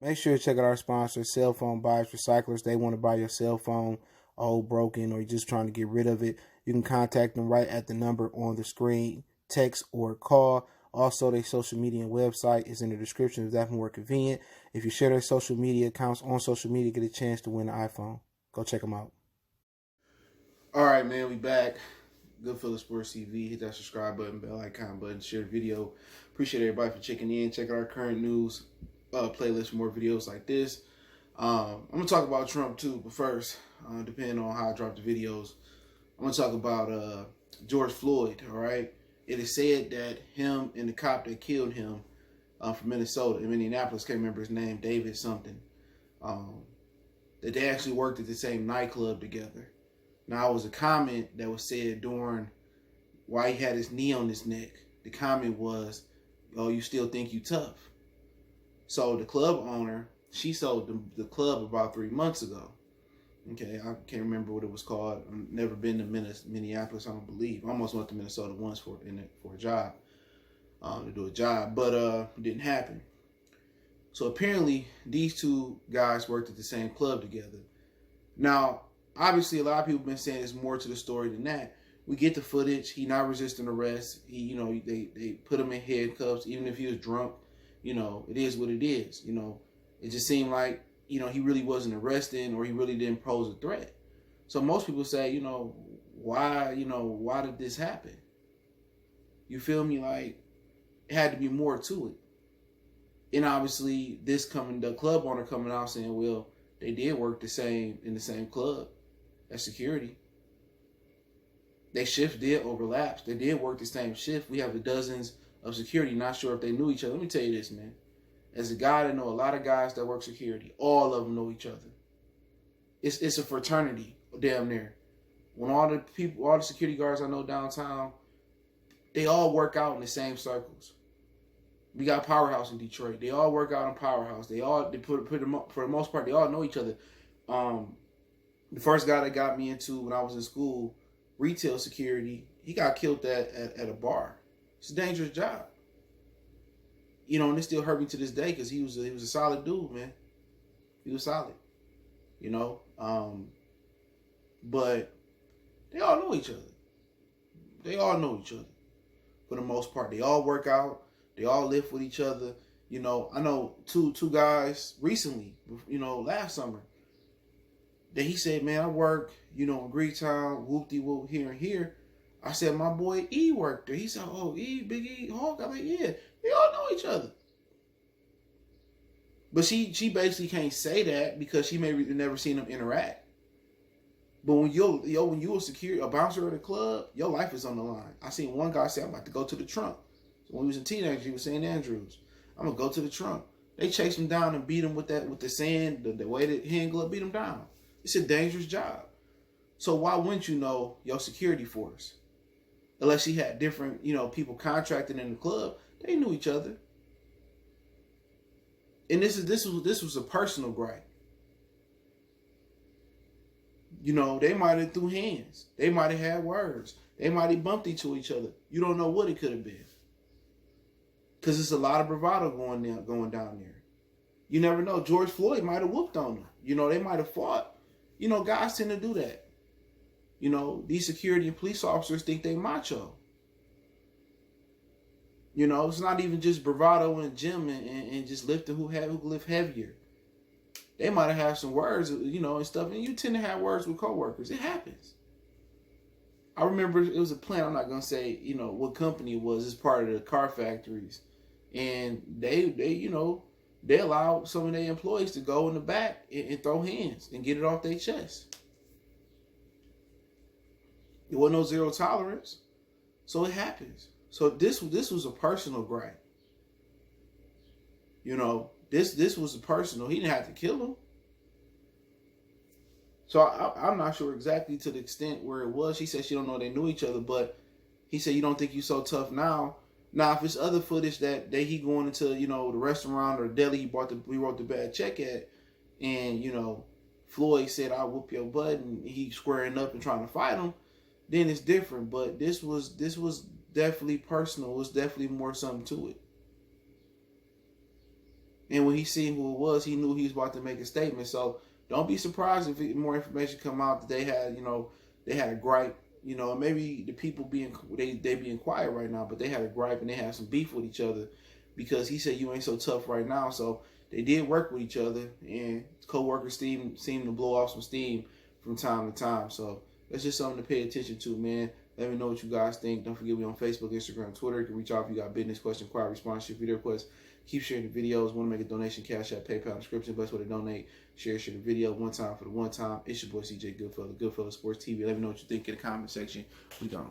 make sure to check out our sponsor, Cell Phone Buyers Recyclers. They want to buy your cell phone old, broken, or you're just trying to get rid of it. You can contact them right at the number on the screen, text or call. Also, their social media and website is in the description if that's more convenient. If you share their social media accounts on social media, get a chance to win an iPhone. Go check them out. All right, man, we back. Goodfellas Sports TV. Hit that subscribe button, bell icon button, share the video. Appreciate everybody for checking in. Check out our current news playlist for more videos like this. I'm going to talk about Trump too, but first, depending on how I drop the videos, I'm going to talk about George Floyd, all right? It is said that him and the cop that killed him from Minnesota, in Minneapolis, can't remember his name, David something, that they actually worked at the same nightclub together. Now, it was a comment that was said during why he had his knee on his neck. The comment was, "Oh, you still think you tough?" So the club owner, she sold the club about 3 months ago. Okay, I can't remember what it was called. I've never been to Minneapolis, I don't believe. I almost went to Minnesota once for a job, to do a job, but it didn't happen. So apparently, these two guys worked at the same club together. Now, obviously, a lot of people have been saying there's more to the story than that. We get the footage. He not resisting arrest. He, they put him in handcuffs, even if he was drunk. It is what it is. It just seemed like, he really wasn't arresting, or he really didn't pose a threat. So most people say, why did this happen? You feel me? Like, it had to be more to it. And obviously, the club owner coming out saying, well, they did work in the same club as security. Their shift did overlap. They did work the same shift. We have the dozens of security. Not sure if they knew each other. Let me tell you this, man. As a guy that know a lot of guys that work security, all of them know each other. It's a fraternity, damn near. When all the security guards I know downtown, they all work out in the same circles. We got Powerhouse in Detroit. They all work out in Powerhouse. For the most part, they all know each other. The first guy that got me into when I was in school, retail security, he got killed at a bar. It's a dangerous job. And it still hurt me to this day because he was a solid dude, man. He was solid. But they all know each other. They all know each other for the most part. They all work out. They all live with each other. I know two guys recently, last summer, that he said, man, I work, in Greektown, whoop-de-whoop, here and here. I said, my boy E worked there. He said, oh, E, Big E, Hulk. I'm like, yeah, they all know each other. But she basically can't say that because she may never seen them interact. But when you're a bouncer at a club, your life is on the line. I seen one guy say, I'm about to go to the trunk. So when he was a teenager, he was St. Andrews. I'm gonna go to the trunk. They chased him down and beat him with the sand, the way that hand glove beat him down. It's a dangerous job. So why wouldn't you know your security force? Unless he had different, people contracted in the club, they knew each other. And this was a personal gripe. They might have threw hands. They might have had words. They might have bumped into each other. You don't know what it could have been. Because there's a lot of bravado going down there. You never know. George Floyd might have whooped on them. They might have fought. Guys tend to do that. These security and police officers think they macho. It's not even just bravado in the gym and just lifting who lift heavier. They might have had some words, and stuff. And you tend to have words with coworkers. It happens. I remember it was a plant. I'm not gonna say what company it was. It's part of the car factories, and they allowed some of their employees to go in the back and throw hands and get it off their chest. There wasn't no zero tolerance, so it happens. So this was a personal gripe. This was a personal. He didn't have to kill him. So I'm not sure exactly to the extent where it was. She said she don't know they knew each other, but he said, you don't think you so tough now? Now, if it's other footage that he going into, the restaurant or deli he wrote the bad check at, and, Floyd said, I'll whoop your butt, and he squaring up and trying to fight him, then it's different. But this was definitely personal. It was definitely more something to it. And when he seen who it was, he knew he was about to make a statement. So don't be surprised if more information come out that they had, they had a gripe. Maybe the people they being quiet right now, but they had a gripe and they had some beef with each other because he said you ain't so tough right now. So they did work with each other, and co-workers seemed to blow off some steam from time to time. So that's just something to pay attention to, man. Let me know what you guys think. Don't forget me on Facebook, Instagram, Twitter. You can reach out if you got business question, inquiry, sponsorship, video requests. Keep sharing the videos. Want to make a donation? Cash App, PayPal, description. Best way to donate. Share the video. One time for the one time. It's your boy CJ Goodfellas, Goodfellas Sports TV. Let me know what you think in the comment section. We gone.